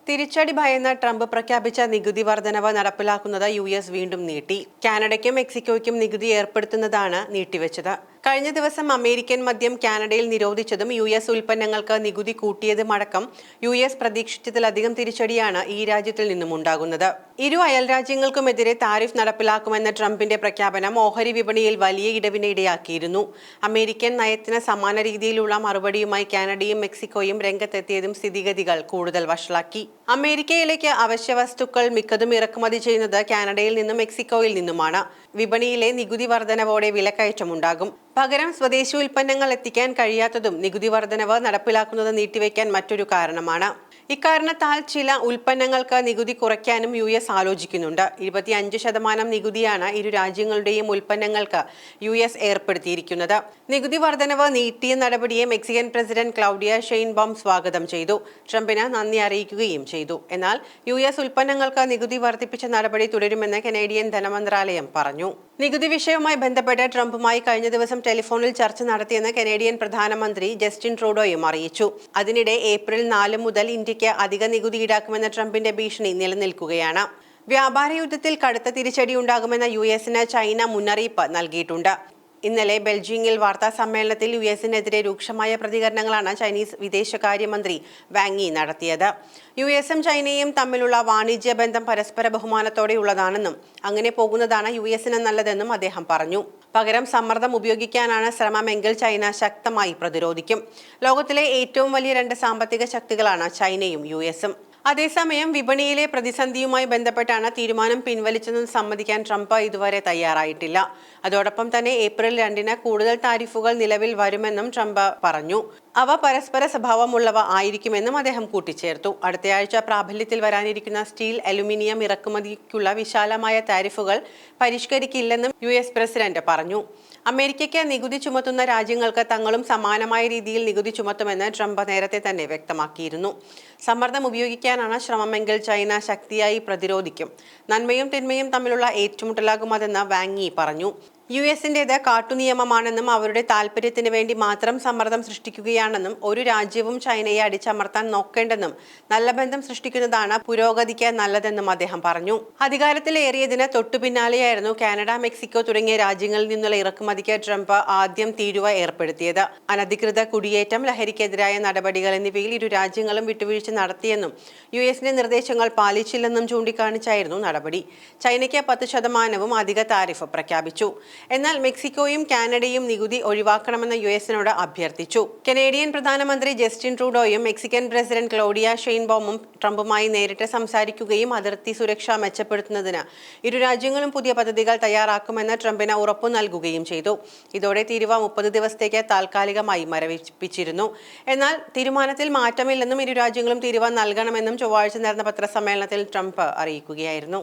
തിരിച്ചടി ഭയന്ന ട്രംപ് പ്രഖ്യാപിച്ച നികുതി വർധനവ് നടപ്പിലാക്കുന്നത് US വീണ്ടും നീട്ടി. കാനഡയ്ക്കും മെക്സിക്കോയ്ക്കും നികുതി ഏർപ്പെടുത്തുന്നതാണ് നീട്ടിവെച്ചത്. കഴിഞ്ഞ ദിവസം അമേരിക്കൻ മദ്യം കാനഡയിൽ നിരോധിച്ചതും US ഉൽപ്പന്നങ്ങൾക്ക് നികുതി കൂട്ടിയതുമടക്കം US പ്രതീക്ഷിച്ചതിലധികം തിരിച്ചടിയാണ് ഈ രാജ്യത്തിൽ നിന്നും ഉണ്ടാകുന്നത്. ഇരു അയൽരാജ്യങ്ങൾക്കുമെതിരെ താരിഫ് നടപ്പിലാക്കുമെന്ന ട്രംപിന്റെ പ്രഖ്യാപനം ഓഹരി വിപണിയിൽ വലിയ ഇടിവിന് ഇടയാക്കിയിരുന്നു. അമേരിക്കൻ നയത്തിന് സമാന രീതിയിലുള്ള മറുപടിയുമായി കാനഡയും മെക്സിക്കോയും രംഗത്തെത്തിയതും സ്ഥിതിഗതികൾ കൂടുതൽ വഷളാക്കി. അമേരിക്കയിലേക്ക് അവശ്യ വസ്തുക്കൾ മിക്കതും ഇറക്കുമതി ചെയ്യുന്നത് കാനഡയിൽ നിന്നും മെക്സിക്കോയിൽ നിന്നുമാണ്. വിപണിയിലെ നികുതി വർധനവോടെ വിലക്കയറ്റമുണ്ടാകും. പകരം സ്വദേശി ഉൽപ്പന്നങ്ങൾ എത്തിക്കാൻ കഴിയാത്തതും നികുതി വർധനവ് നടപ്പിലാക്കുന്നത് നീട്ടിവെക്കാൻ മറ്റൊരു കാരണമാണ്. ഇക്കാരണത്താൽ ചില ഉൽപ്പന്നങ്ങൾക്ക് നികുതി കുറയ്ക്കാനും US ആലോചിക്കുന്നുണ്ട്. 25% നികുതിയാണ് ഇരു രാജ്യങ്ങളുടെയും ഉൽപ്പന്നങ്ങൾക്ക് US ഏർപ്പെടുത്തിയിരിക്കുന്നത്. നികുതി വർധനവ് നീട്ടിയ നടപടിയെ മെക്സിക്കൻ പ്രസിഡന്റ് ക്ലൗഡിയ ഷെയിൻബോം സ്വാഗതം ചെയ്തു. ട്രംപിന് നന്ദി അറിയിക്കുകയും ചെയ്തു. എന്നാൽ US ഉൽപ്പന്നങ്ങൾക്ക് നികുതി വർദ്ധിപ്പിച്ച നടപടി തുടരുമെന്ന് കനേഡിയൻ ധനമന്ത്രാലയം പറഞ്ഞു. നികുതി വിഷയവുമായി ബന്ധപ്പെട്ട് ട്രംപുമായി കഴിഞ്ഞ ദിവസം ടെലിഫോണിൽ ചർച്ച നടത്തിയെന്ന് കനേഡിയൻ പ്രധാനമന്ത്രി ജസ്റ്റിൻ ട്രൂഡോയും അറിയിച്ചു. അതിനിടെ ഏപ്രിൽ 4 മുതൽ ഇന്ത്യക്ക് അധിക നികുതി ഈടാക്കുമെന്ന ട്രംപിന്റെ ഭീഷണി നിലനിൽക്കുകയാണ്. വ്യാപാര യുദ്ധത്തിൽ കടുത്ത തിരിച്ചടി ഉണ്ടാകുമെന്ന US-ന് ചൈന മുന്നറിയിപ്പ് നൽകിയിട്ടുണ്ട്. ഇന്നലെ ബെൽജിങ്ങിൽ വാർത്താ സമ്മേളനത്തിൽ US-നെതിരെ രൂക്ഷമായ പ്രതികരണങ്ങളാണ് ചൈനീസ് വിദേശകാര്യമന്ത്രി വാങ് യി നടത്തിയത്. US-ഉം ചൈനയും തമ്മിലുള്ള വാണിജ്യ ബന്ധം പരസ്പര ബഹുമാനത്തോടെയുള്ളതാണെന്നും അങ്ങനെ പോകുന്നതാണ് US-ന് നല്ലതെന്നും അദ്ദേഹം പറഞ്ഞു. പകരം സമ്മർദ്ദം ഉപയോഗിക്കാനാണ് ശ്രമമെങ്കിൽ ചൈന ശക്തമായി പ്രതിരോധിക്കും. ലോകത്തിലെ ഏറ്റവും വലിയ 2 സാമ്പത്തിക ശക്തികളാണ് ചൈനയും US-ഉം. അതേസമയം വിപണിയിലെ പ്രതിസന്ധിയുമായി ബന്ധപ്പെട്ടാണ് തീരുമാനം പിൻവലിച്ചതെന്ന് സമ്മതിക്കാൻ ട്രംപ് ഇതുവരെ തയ്യാറായിട്ടില്ല. അതോടൊപ്പം തന്നെ ഏപ്രിൽ 2-ന് കൂടുതൽ താരിഫുകൾ നിലവിൽ വരുമെന്നും ട്രംപ് പറഞ്ഞു. അവ പരസ്പര സ്വഭാവമുള്ളവ ആയിരിക്കുമെന്നും അദ്ദേഹം കൂട്ടിച്ചേർത്തു. അടുത്തയാഴ്ച പ്രാബല്യത്തിൽ വരാനിരിക്കുന്ന സ്റ്റീൽ, അലുമിനിയം ഇറക്കുമതിക്കുള്ള വിശാലമായ താരിഫുകൾ പരിഷ്കരിക്കില്ലെന്നും US പ്രസിഡന്റ് പറഞ്ഞു. അമേരിക്കയ്ക്ക് നികുതി ചുമത്തുന്ന രാജ്യങ്ങൾക്ക് തങ്ങളും സമാനമായ രീതിയിൽ നികുതി ചുമത്തുമെന്ന് ട്രംപ് നേരത്തെ തന്നെ വ്യക്തമാക്കിയിരുന്നു. സമ്മർദ്ദം ഉപയോഗിക്കാനാണ് ശ്രമമെങ്കിൽ ചൈന ശക്തിയായി പ്രതിരോധിക്കും. നന്മയും തിന്മയും തമ്മിലുള്ള ഏറ്റുമുട്ടലാകും അതെന്ന് വാങ് യി പറഞ്ഞു. US-ന്റേത് കാട്ടുനിയമമാണെന്നും അവരുടെ താൽപര്യത്തിന് വേണ്ടി മാത്രം സമ്മർദ്ദം സൃഷ്ടിക്കുകയാണെന്നും ഒരു രാജ്യവും ചൈനയെ അടിച്ചമർത്താൻ നോക്കേണ്ടെന്നും നല്ല ബന്ധം സൃഷ്ടിക്കുന്നതാണ് പുരോഗതിക്ക് നല്ലതെന്നും അദ്ദേഹം പറഞ്ഞു. അധികാരത്തിലേറിയതിന് തൊട്ടു പിന്നാലെയായിരുന്നു കാനഡ, മെക്സിക്കോ തുടങ്ങിയ രാജ്യങ്ങളിൽ നിന്നുള്ള ഇറക്കുമതിക്ക് ട്രംപ് ആദ്യം തീരുവ ഏർപ്പെടുത്തിയത്. അനധികൃത കുടിയേറ്റം, ലഹരിക്കെതിരായ നടപടികൾ എന്നിവയിൽ ഇരു രാജ്യങ്ങളും വിട്ടുവീഴ്ച നടത്തിയെന്നും US-ന്റെ നിർദ്ദേശങ്ങൾ പാലിച്ചില്ലെന്നും ചൂണ്ടിക്കാണിച്ചായിരുന്നു നടപടി. ചൈനയ്ക്ക് 10% അധിക താരിഫ് പ്രഖ്യാപിച്ചു. എന്നാൽ മെക്സിക്കോയും കാനഡയും നികുതി ഒഴിവാക്കണമെന്ന് US-നോട് അഭ്യർത്ഥിച്ചു. കനേഡിയൻ പ്രധാനമന്ത്രി ജസ്റ്റിൻ ട്രൂഡോയും മെക്സിക്കൻ പ്രസിഡന്റ് ക്ലൗഡിയ ഷെയിൻബോമും ട്രംപുമായി നേരിട്ട് സംസാരിക്കുകയും അതിർത്തി സുരക്ഷ മെച്ചപ്പെടുത്തുന്നതിന് ഇരു രാജ്യങ്ങളും പുതിയ പദ്ധതികൾ തയ്യാറാക്കുമെന്ന് ട്രംപിന് ഉറപ്പു നൽകുകയും ചെയ്തു. ഇതോടെ തീരുവ 30 ദിവസത്തേക്ക് താൽക്കാലികമായി മരവിപ്പിച്ചിരുന്നു. എന്നാൽ തീരുമാനത്തിൽ മാറ്റമില്ലെന്നും ഇരു രാജ്യങ്ങളും തീരുവ നൽകണമെന്നും ചൊവ്വാഴ്ച നടന്ന പത്രസമ്മേളനത്തിൽ ട്രംപ് അറിയിക്കുകയായിരുന്നു.